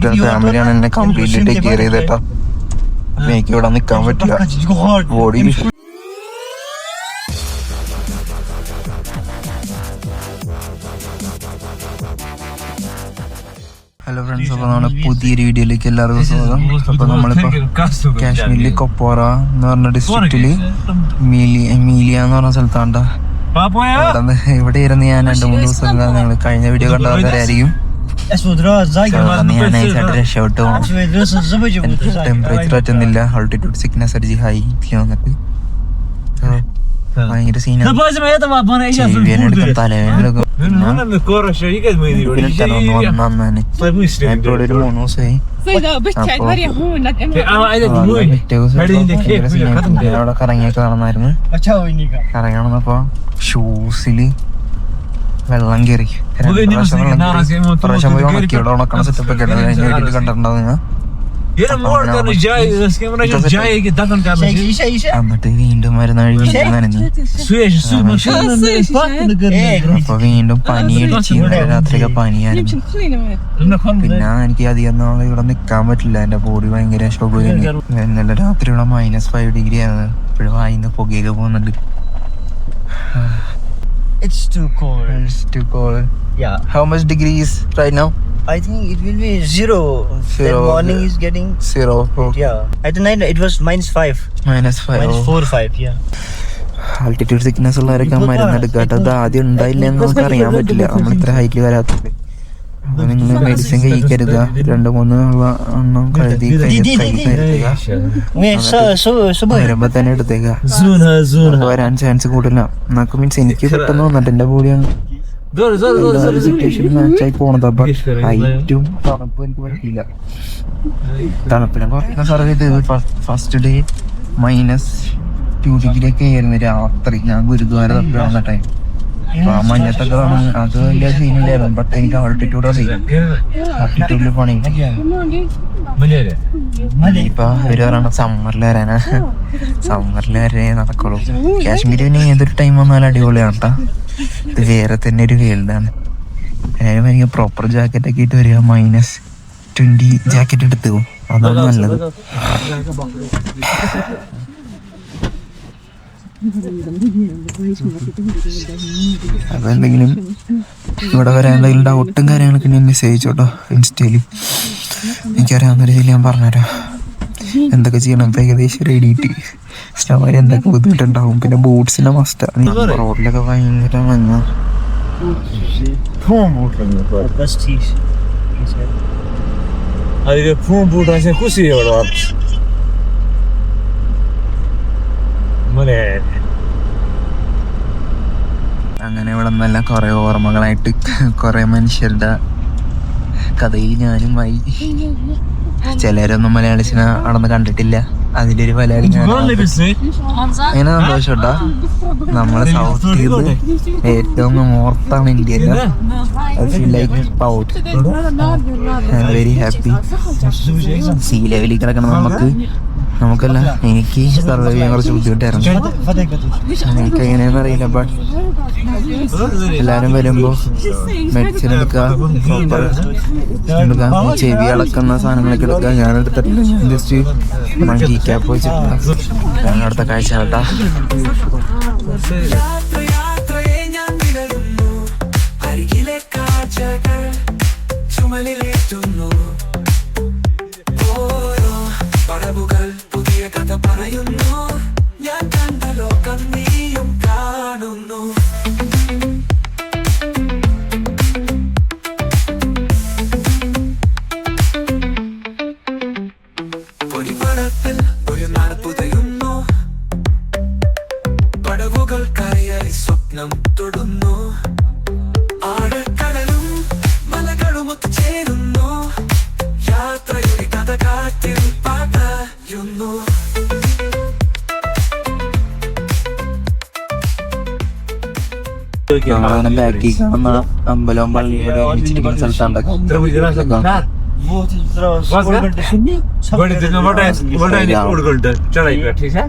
Captain ഫാമിലിയാണ് എന്നെ completely take care ചെയ്തേട്ടാ. എനിക്ക് ഇവിടെ നിക്കാൻ പറ്റില്ല, ബോഡി. ഹലോ ഫ്രണ്ട്സ്, അപ്പോൾ നമ്മുടെ പുതിയൊരു വീഡിയോയിലേക്ക് എല്ലാവർക്കും സ്വാഗതം. അപ്പോൾ നമ്മളിപ്പോൾ കാശ്മീരിൽ കൊപ്പോറ എന്ന് പറഞ്ഞ ഡിസ്ട്രിക്റ്റില് മീലിയ എന്ന് പറഞ്ഞ സ്ഥലത്താണ്ട. ഇവിടെ ഇരുന്ന് ഞാൻ 2-3 ദിവസം ഞങ്ങൾ കഴിഞ്ഞ വീഡിയോ കണ്ടവരായിരിക്കും. ഞാൻ നൈസായിട്ട് രക്ഷപ്പെട്ടു. ടെമ്പറേച്ചർ പറ്റുന്നില്ല, ആൾട്ടിറ്റ്യൂഡ് സിക്നസ് അടിച്ച് ഹൈ വന്നിട്ട് ഭയങ്കര സീനാണ്. തലവേദന എടുക്കും. ഇപ്പോൾ ഒരു 3 ദിവസമായി. അവിടെ കറങ്ങിയൊക്കെ കാണുന്നായിരുന്നു. കറങ്ങി നടന്നപ്പോ ഷൂസില് വെള്ളം കയറി. പ്രാവശ്യം പോയി ഉണക്കി, ഇവിടെ ഉണക്കണ സെറ്റപ്പ് ഒക്കെ വീട്ടിൽ കണ്ടിട്ടുണ്ടാവും നിങ്ങൾ. എന്നിട്ട് വീണ്ടും മരുന്ന് നനഞ്ഞു. അപ്പൊ വീണ്ടും പനി അടിച്ച് രാത്രിയൊക്കെ പനിയായിരുന്നു. പിന്നെ എനിക്ക് അധികം നാളെ ഇവിടെ നിക്കാൻ പറ്റില്ല, എന്റെ ബോഡി ഭയങ്കര ഷോക്കാണ്. ഇന്നലെ രാത്രി ഇവിടെ -5 ഡിഗ്രി ആണ്. ഇപ്പോഴും വായിന്ന് പുകയൊക്കെ പോകുന്നുണ്ട്. It's too cold. It's too cold. Yeah. How much degrees right now? I think it will be zero. That morning is getting 0. Oh. Yeah. At the night it was -5. -4, 5. Yeah. Altitude sickness ഉള്ളവരൊക്കെ മരുന്ന് എടുക്കാട്ടോ. അത് ആദ്യം ഉണ്ടായില്ല എന്ന് നമുക്ക് അറിയാൻ പറ്റില്ല, നമ്മൾ ഇത്ര ഹൈറ്റിൽ വരാത്തത്. അപ്പൊ നിങ്ങൾ മെഡിസിൻ കഴിക്കരുത്. 2-3 എണ്ണം കരുതി വരുമ്പോ തന്നെ എടുത്തേക്ക. വരാൻ ചാൻസ് കൂടില്ല. നമുക്ക് മീൻസ് എനിക്ക് പെട്ടെന്ന് വന്നിട്ട് എന്റെ ബോഡിയാണ് സിറ്റുവേഷൻ മാച്ചായി പോണത്. അപ്പൊ ഹൈറ്റും തണുപ്പും എനിക്ക് പറ്റില്ല. തണുപ്പിനെ കുറയ്ക്കാൻ സാറേ ഇത് ഫസ്റ്റ് ഡേ -2 ഡിഗ്രി ഒക്കെ ആയിരുന്നു രാത്രി. ഞാൻ ഗുരുദ്വാര തപ്പിയാവുന്ന ടൈം. അപ്പൊ ആ മഞ്ഞത്തൊക്കെ അത് വലിയ സീനില്ലായിരുന്നു. ബട്ട് എനിക്ക് ആൾട്ടിറ്റ്യൂഡില് പണി. ഇപ്പൊ ഇവര് പറയണ സമ്മറിൽ വരാനാ. സമ്മറിൽ വരെ നടക്കുള്ളൂ. കാശ്മീർ പിന്നെ ഏതൊരു ടൈം വന്നാലും അടിപൊളിയാണ് കേട്ടോ. ഇത് വേറെ തന്നെ ഒരു വേൾഡാണ്. എല്ലാവരും എനിക്ക് പ്രോപ്പർ ജാക്കറ്റ് ഒക്കെ ഇട്ട് വരിക. -20 ജാക്കറ്റ് എടുത്തു പോകും, അതാണ് നല്ലത്. അപ്പൊ എന്തെങ്കിലും ഇവിടെ വരാൻ എന്തെങ്കിലും ഡൗട്ടും കാര്യങ്ങളൊക്കെ ഞാൻ മെസ്സേജ് അയച്ചോട്ടോ ഇൻസ്റ്റയില്. എനിക്കറിയാവുന്ന രീതിയിൽ ഞാൻ പറഞ്ഞുതരാം എന്തൊക്കെ ചെയ്യണം. ഇപ്പൊ ഏകദേശം റെഡിയിട്ട് സ്റ്റവർ എന്തൊക്കെ ബുദ്ധിമുട്ടുണ്ടാവും. പിന്നെ ബൂട്ട്സിന്റെ മസ്റ്റാണ്. റോഡിലൊക്കെ ഭയങ്കര മഞ്ഞ. അങ്ങനെ ഇവിടെ നിന്നെല്ലാം കുറെ ഓർമ്മകളായിട്ട് കുറെ മനുഷ്യരുടെ കഥയിൽ ഞാനും ആയി. ചിലരൊന്നും മലയാളിസിനെ നടന്ന് കണ്ടിട്ടില്ല, അതിലൊരു മലയാളി ഞാൻ. അങ്ങനെ സന്തോഷട്ടാ. നമ്മളെ സൗത്ത് ചെയ്ത് ഏറ്റവും നോർത്താണ് ഇന്ത്യയിൽ. Very happy. സീ ലെവലിൽ കിടക്കണം നമുക്കല്ല, എനിക്ക് സർവൈവ് ചെയ്യാൻ കുറച്ച് ബുദ്ധിമുട്ടായിരുന്നു. എനിക്ക് എങ്ങനെയാണെന്ന് അറിയില്ല. ബട്ട് എല്ലാരും വരുമ്പോ മെഡിസിൻ എടുക്കുക, പ്രോപ്പർ എടുക്കുക, ചെവി അളക്കുന്ന സാധനങ്ങളൊക്കെ എടുക്കുക. ഞാൻ എടുത്തിട്ട് ജസ്റ്റ് മങ്കി ക്യാപ്പ് വെച്ചിട്ട് ഞാൻ അടുത്ത കാഴ്ച കേട്ടാ. ബാക്കി കാണുന്ന അമ്പലവും പള്ളിയുടെ സ്ഥലത്താണ്. बड़े दिन में बड़ा नहीं उड़ गए चढ़ाई पे ठीक है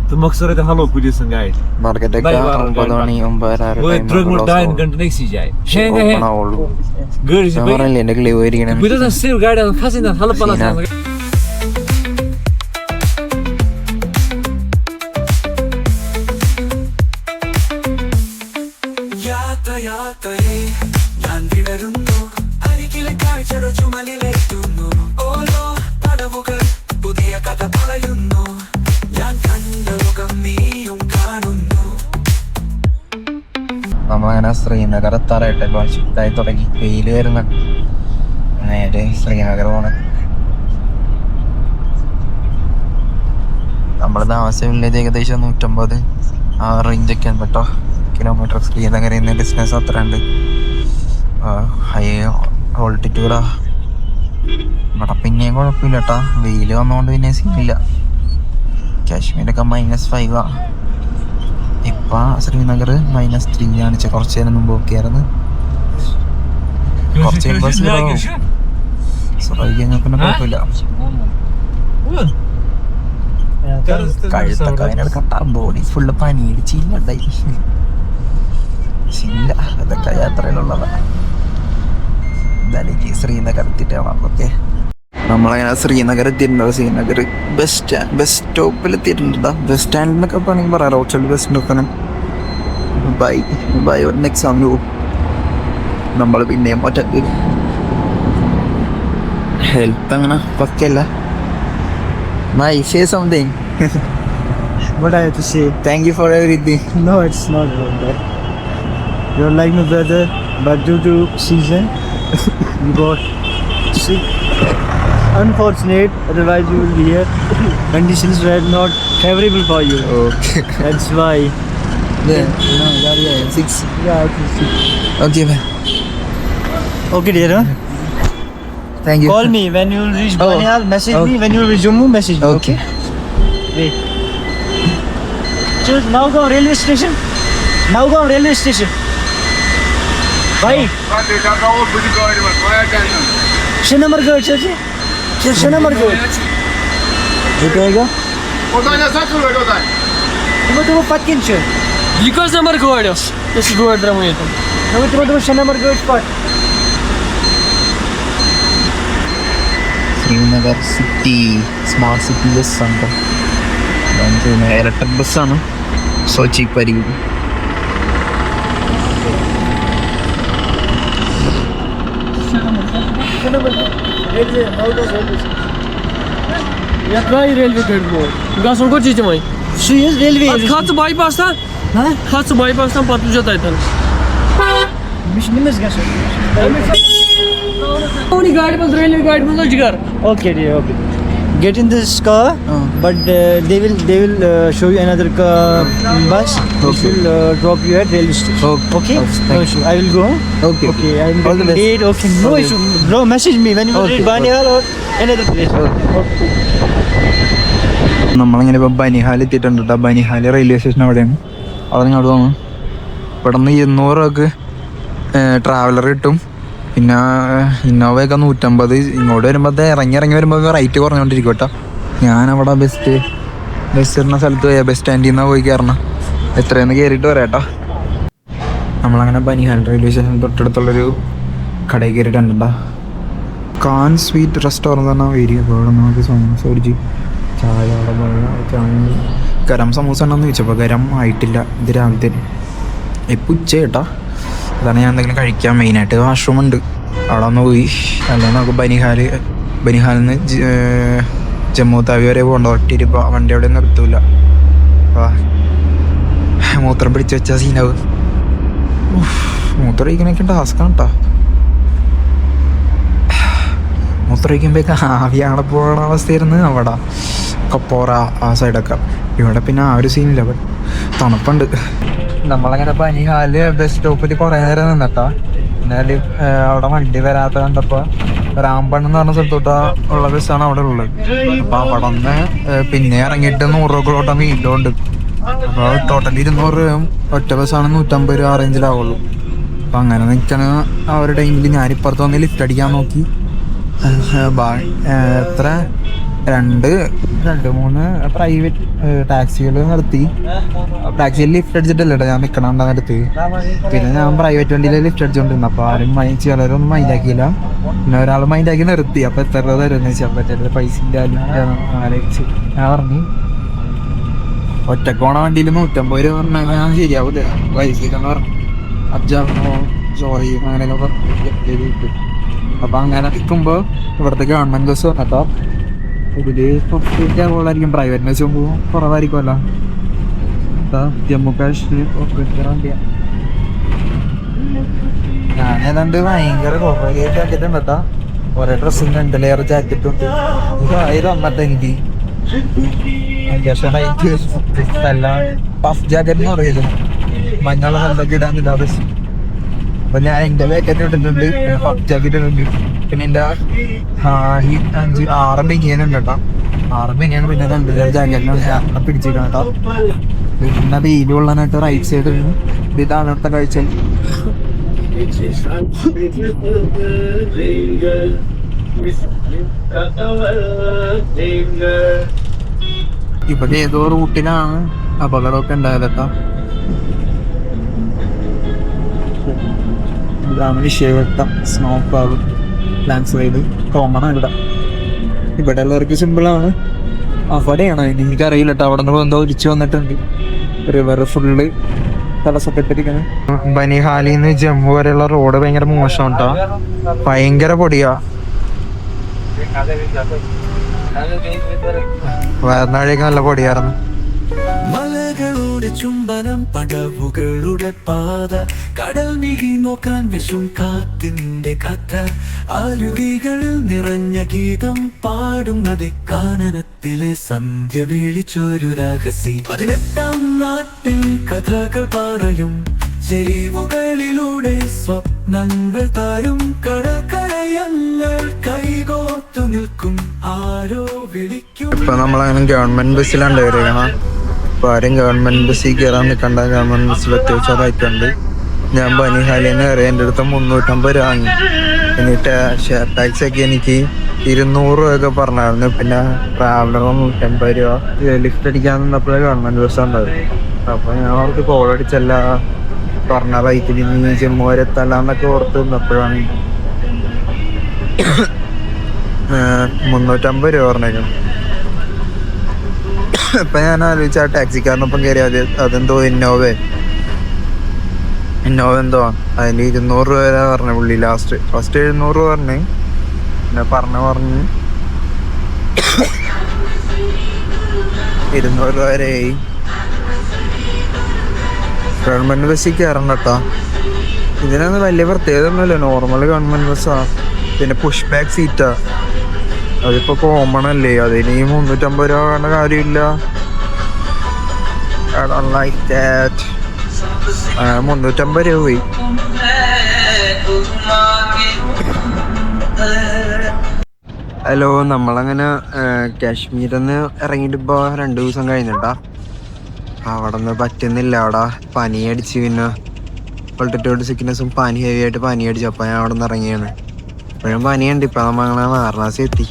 तो मकसद है हलो पुलिस संगाई മാർക്കറ്റൊക്കെ 9 മണി 9:30 वो ट्रक में डाइन घंटे नहीं सी जाए शेंगे है गड़ी से പറഞ്ഞില്ലേ എന്റെ ക്ലിയർ ഇരിക്കണം बिना सिर गाड़ी फंसे ना हल पला നമ്മളങ്ങനെ ശ്രീനഗർ എത്താറായിട്ട് ഷിഫ്റ്റായി തുടങ്ങി. വെയിൽ വരുന്നുണ്ട്. നേരെ ശ്രീനഗർ പോണ. നമ്മൾ താമസം വില്ലേജ് ഏകദേശം 150 ആ റേഞ്ചൊക്കെ ഉണ്ട് കേട്ടോ. കിലോമീറ്റർ ശ്രീനഗറിൽ നിന്ന് ഡിസ്റ്റൻസ് അത്ര ഉണ്ട്. ഹൈ ഓൾട്ടിറ്റ്യൂഡാ. ഇവിടെ പിന്നെയും കുഴപ്പമില്ല കേട്ടോ. വെയിൽ വന്നുകൊണ്ട് പിന്നെ സീനില്ല. കാശ്മീരൊക്കെ -5 ഇപ്പൊ ശ്രീനഗർ -3 കാണിച്ച കുറച്ചു നേരം മുമ്പ് ഒക്കെ ആയിരുന്നു. കുറച്ച് പിന്നെ കുഴപ്പമില്ല. കഴുത്തൊക്കെ അതിനെടുക്കട്ട. ബോഡി ഫുള്ള് പനിയിടിച്ചില്ലായി. ഇല്ല അതൊക്കെ യാത്രയിലുള്ളതാണ്. എന്തായാലും ശ്രീനഗർ എത്തിയിട്ട് കാണാം. ഓക്കെ, നമ്മളങ്ങനെ ശ്രീനഗർ എത്തിയിട്ടുണ്ട്. ശ്രീനഗർ ബസ് സ്റ്റോപ്പിൽ എത്തിയിട്ടുണ്ട്. ബസ് സ്റ്റാൻഡിൽ നിന്നൊക്കെ വേണമെങ്കിൽ പറയാം. റോഡ് സൈഡ് ബസ് സ്റ്റോപ്പിന് ബൈ ഒരു എക്സാമിന് പോകും. നമ്മൾ പിന്നെയും ഒറ്റക്ക്. ഹെൽത്ത് അങ്ങനെ പക്കല്ല. Bye, say something. What I have to say? Thank you for everything. No, it's not about that. You're like my brother, but due to season, you got sick. Unfortunate, otherwise you will be here. Conditions were not favorable for you. Okay. That's why. Yeah. No, yeah. 6. Yeah, I can see. Okay, bye. Okay, dear. Huh? Thank you. Call me when you will reach Oh. Banial. Message Okay. me when you will reach Jammu. Message me. Okay. Wait. Choose Nowgaon railway station. Nowgaon railway station. Right. Shinamargarh church. Shinamargarh. Jitega. Tumo fucking church. Because number говоришь, если говорить драму это. Tumo Shinamargarh spot. Srinagar city smart city bus ആണ്. Electric ബസ്സാണ്. So ചീപ്പായിരിക്കും. Yapray railway gate bu. Gasol ko çiçeğim ay. Şu yüz railway. Katı bypass'tan. Ha? Katı bypass'tan patlayacak aytan. Mişnimiz gasol. Only guide bus railway guide bus çıkar. Okay, dear. Okay. Get in this car, but they will show you another bus. Which will drop you at railway station. Okay. No issue. I will go. Okay. Okay. I will All the get best. date. Okay. No issue. Bro, message me when you will reach Banial or another place. Okay. നമ്മളിങ്ങനെ ഇപ്പോൾ ബനിഹാൽ എത്തിയിട്ടുണ്ട് കേട്ടോ. Banihal railway station അവിടെയാണ്. അവിടെ നിന്ന് അവിടെ വന്നു. ഇവിടെ നിന്ന് 200 രൂപക്ക് ട്രാവലർ കിട്ടും. പിന്നെ ഇന്നോവയൊക്കെ 150. ഇങ്ങോട്ട് വരുമ്പോഴത്തെ ഇറങ്ങി വരുമ്പോൾ റേറ്റ് കുറഞ്ഞുകൊണ്ടിരിക്കും കേട്ടോ. ഞാനവിടെ ബസ് ഇടുന്ന സ്ഥലത്ത് പോയാൽ ബസ് സ്റ്റാൻഡിൽ നിന്നാണ് പോയി കയറണം. എത്രയെന്ന് കയറിയിട്ട് വരാം കേട്ടോ. നമ്മളങ്ങനെ ബനിഹാൽ റെയിൽവേ സ്റ്റേഷൻ തൊട്ടടുത്തുള്ളൊരു കടയിൽ കയറിയിട്ടുണ്ട്. കാൻ സ്വീറ്റ് റെസ്റ്റോറൻറ്റ് തന്നെ ഏരിയ. അപ്പോൾ അവിടെ നമുക്ക് സമോസ മേടിച്ച് ചായ അവിടെ പോയി. ഗരം സമൂസ ഉണ്ടെന്ന് ചോദിച്ചപ്പോൾ ഗരം ആയിട്ടില്ല. ഇത് രാവിലത്തെ ഇപ്പം ഉച്ച കേട്ടോ. അതാണ് ഞാൻ എന്തെങ്കിലും കഴിക്കാൻ. മെയിനായിട്ട് വാഷ്റൂം ഉണ്ട്. അവിടെ ഒന്ന് പോയി. അല്ലെങ്കിൽ നമുക്ക് ബനിഹാലിൽ നിന്ന് ജമ്മു താവി വരെ പോകണ്ട. ഒട്ടിയിട്ട് വണ്ടി അവിടെ നിർത്തൂല. മൂത്രം പിടിച്ച് വെച്ചാൽ സീനാവ്. മൂത്രം ഒഴിക്കണൊക്കെ ടാസ്ക്കാണ് കേട്ടോ. മൂത്രം ഒഴിക്കുമ്പോഴേക്ക് ആവിയാടെ പോകണ അവസ്ഥയായിരുന്നു അവിടെ കൊപ്പോറ ആ സൈഡൊക്കെ. ഇവിടെ പിന്നെ ആ ഒരു സീനില്ല. തണുപ്പുണ്ട്. നമ്മളങ്ങനെ ബനിഹാല് ബസ് സ്റ്റോപ്പിൽ കുറേ നേരം നിന്നിട്ടാ. എന്നാല് അവിടെ വണ്ടി വരാത്ത കണ്ടപ്പോൾ രാമ്പൺ എന്ന് പറഞ്ഞ സ്ഥലത്തോട്ടാ ഉള്ള ബസ്സാണ് അവിടെ ഉള്ളത്. അപ്പോൾ അവിടെ നിന്ന് പിന്നെ ഇറങ്ങിയിട്ട് 100 രൂപ വീണ്ടും ഉണ്ട്. അപ്പോൾ ടോട്ടൽ 200 രൂപയും ഒറ്റ ബസ്സാണ് 150 രൂപ ആ റേഞ്ചിലാവുള്ളൂ. അപ്പം അങ്ങനെ നിൽക്കണ ആ ഒരു ടൈമിൽ ഞാനിപ്പുറത്ത് വന്ന് ലിഫ്റ്റ് അടിക്കാൻ നോക്കി. എത്ര 2-3 പ്രൈവറ്റ് ടാക്സികൾ നിർത്തി. ടാക്സിയിൽ ലിഫ്റ്റ് അടിച്ചിട്ടല്ല ഞാൻ നിൽക്കണ അടുത്ത്. പിന്നെ ഞാൻ പ്രൈവറ്റ് വണ്ടിയിൽ ലിഫ്റ്റ് അടിച്ചോണ്ടിരുന്നു. അപ്പോൾ ആരും ചിലരൊന്നും മൈൻഡാക്കിയില്ല. പിന്നെ ഒരാൾ മൈൻഡാക്കി നിർത്തി. അപ്പോൾ എത്ര രൂപ തരുമെന്ന് വെച്ചാൽ പറ്റരുത്, പൈസ ഇല്ല ആലോചിച്ച് ഞാൻ പറഞ്ഞു ഒറ്റക്കോണ വണ്ടിയിൽ 150 രൂപ പറഞ്ഞാൽ ഞാൻ ശരിയാവില്ല പൈസക്കെന്ന് പറഞ്ഞു. അജ്ജാണോ സോറി അങ്ങനെയൊക്കെ പറഞ്ഞു. അപ്പം അങ്ങനെ നിൽക്കുമ്പോൾ ഇവിടുത്തെ ഗവൺമെൻറ് ബസ് വന്നിട്ടോ ഇതില് കൂടുതലായിരിക്കും, പ്രൈവറ്റ് ബസ് പോകുമ്പോൾ കുറവായിരിക്കുമല്ലോ. ജമ്മു കാശ്മീർ വണ്ടിയാണ്. ഞാൻ ഏതാണ്ട് ഭയങ്കര കുറവായിട്ട് ആക്കിയിട്ടുണ്ട് കേട്ടോ. കുറേ ഡ്രസ്സും 2 ലെയർ ജാക്കറ്റും ഉണ്ട്. 1000 വന്നിട്ട് എനിക്ക് എല്ലാം പഫ് ജാക്കറ്റ് എന്ന് പറയുന്നത് മഞ്ഞളും എന്തൊക്കെ ഇടാന്നില്ല ബസ്. അപ്പൊ ഞാൻ എൻ്റെ ജാക്കറ്റ് ഇട്ടിട്ടുണ്ട്, പഫ് ജാക്കറ്റ് ഇട്ടുണ്ട്. പിന്നെ എൻ്റെ 6 ബനിയനുണ്ട് കേട്ടോ. 6 ബനിയാണ്. പിന്നെ 2 ലെയർ ജാക്കറ്റിനാണ് പിടിച്ചിരിക്കണം കേട്ടോ. പിന്നെ വെയിൽ കൊള്ളാനായിട്ട് റൈറ്റ് സൈഡ് ഇതാണ് അടുത്ത കാഴ്ച. ഇവിടെ ഏതോ റൂട്ടിലാണ് അപകടമൊക്കെ ഉണ്ടായത് കേട്ടോ. ഇതാണ് വിഷയവട്ടം, snowfall, landslide common ആണ് ഇവിടെ ഉള്ളവർക്ക് സിമ്പിളാണ്. അവിടെയാണ് എനിക്കറിയില്ല കേട്ടോ. അവിടെ നിന്ന് എന്തോ ഒലിച്ചു വന്നിട്ടുണ്ട്. റിവർ ഫുള്ള് തടസ്സപ്പെട്ടിരിക്കുന്നത്. ബനിഹാലിന്ന് ജമ്മു വരെയുള്ള റോഡ് ഭയങ്കര മോശം കേട്ടോ. ഭയങ്കര പൊടിയാ. വയറിനാഴേക്ക് നല്ല പൊടിയായിരുന്നു. മലകളുടെ ചുംബനം, പടവുകളുടെ പാത, കടൽ നീങ്ങി നോക്കാൻ വിഷും കാറ്റിന്റെ കഥ, ആലുകികളിൽ നിറഞ്ഞ ഗീതം പാടുന്നത് കാനനത്തിലെ സന്ധ്യ വിളിച്ചൊരു രഹസ്യം. 18ാം നാട്ടിൽ കഥകൾ പറയും, ചെരിവുകളിലൂടെ സ്വപ്നങ്ങൾ തരും, കടൽക്കരയങ്ങൾ കൈകോർത്തു നിൽക്കും, ആരോ വിളിക്കും. ഇപ്പൊ നമ്മളങ്ങനെ ഗവൺമെന്റ് ബസ്സിലാണ് കയറിയാണ്. അപ്പൊ ആരും ഗവൺമെന്റ് ബസ്സിൽ കയറാൻ നിൽക്കണ്ട, ഗവൺമെന്റ് ബസ്സിൽ അത്യാവശ്യം അതായിട്ടുണ്ട്. ഞാൻ ബനിഹാലിന്ന് കയറി. എൻ്റെ അടുത്ത് 350 രൂപ വാങ്ങി. എന്നിട്ട് ഷെയർ ടാക്സി ഒക്കെ എനിക്ക് 200 രൂപയൊക്കെ പറഞ്ഞായിരുന്നു. പിന്നെ ട്രാവലർ 150 രൂപ. ലിഫ്റ്റ് അടിക്കാൻ നിന്നപ്പോഴേ ഗവൺമെന്റ് ബസ് ഉണ്ടായിരുന്നു. അപ്പൊ ഞാൻ അവർക്ക് കോൾ അടിച്ചല്ല പറഞ്ഞ റൈറ്റിൽ നിന്ന് ജമ്മു വരെ എത്തല്ലാന്നൊക്കെ ഓർത്ത് നിന്നപ്പോഴാണ് 350 രൂപ പറഞ്ഞേക്കണം. ഇപ്പൊ ഞാൻ ആലോചിച്ച ആ ടാക്സിക്കാരനൊപ്പം കയറി. അതെന്തോ ഇന്നോവ എന്തോ അതിന് 200 രൂപ പറഞ്ഞ പുള്ളി. ഫസ്റ്റ് 700 രൂപ പറഞ്ഞ്. പിന്നെ പറഞ്ഞ് 200 രൂപ വരെയായി. ഗവൺമെന്റ് ബസ്സിൽ കയറണ്ട കേട്ടോ. ഇതിനൊന്നും വലിയ പ്രത്യേകത ഒന്നുമില്ല, നോർമൽ ഗവൺമെന്റ് ബസ്സാ. പിന്നെ പുഷ് ബാക്ക് സീറ്റാ, അതിപ്പോ കോമൺ അല്ലേ. അതിന് 350 രൂപ വേണ്ട കാര്യമില്ല. 350 രൂപ പോയി. ഹലോ, നമ്മളങ്ങനെ കാശ്മീരിൽ നിന്ന് ഇറങ്ങിയിട്ട് ഇപ്പോൾ 2 ദിവസം കഴിഞ്ഞിട്ടാ. അവിടെ നിന്ന് പറ്റുന്നില്ല, അവിടെ പനി അടിച്ച്. പിന്നെ പൊളിറ്റോഡ് സിക്നസും പനി, ഹെവി ആയിട്ട് പനി അടിച്ചു. അപ്പം ഞാൻ അവിടെ നിന്ന് ഇറങ്ങിയാണ്. ഇപ്പോഴും പനിയുണ്ട്. ഇപ്പം നമ്മളങ്ങനെ വാരണാസി എത്തി.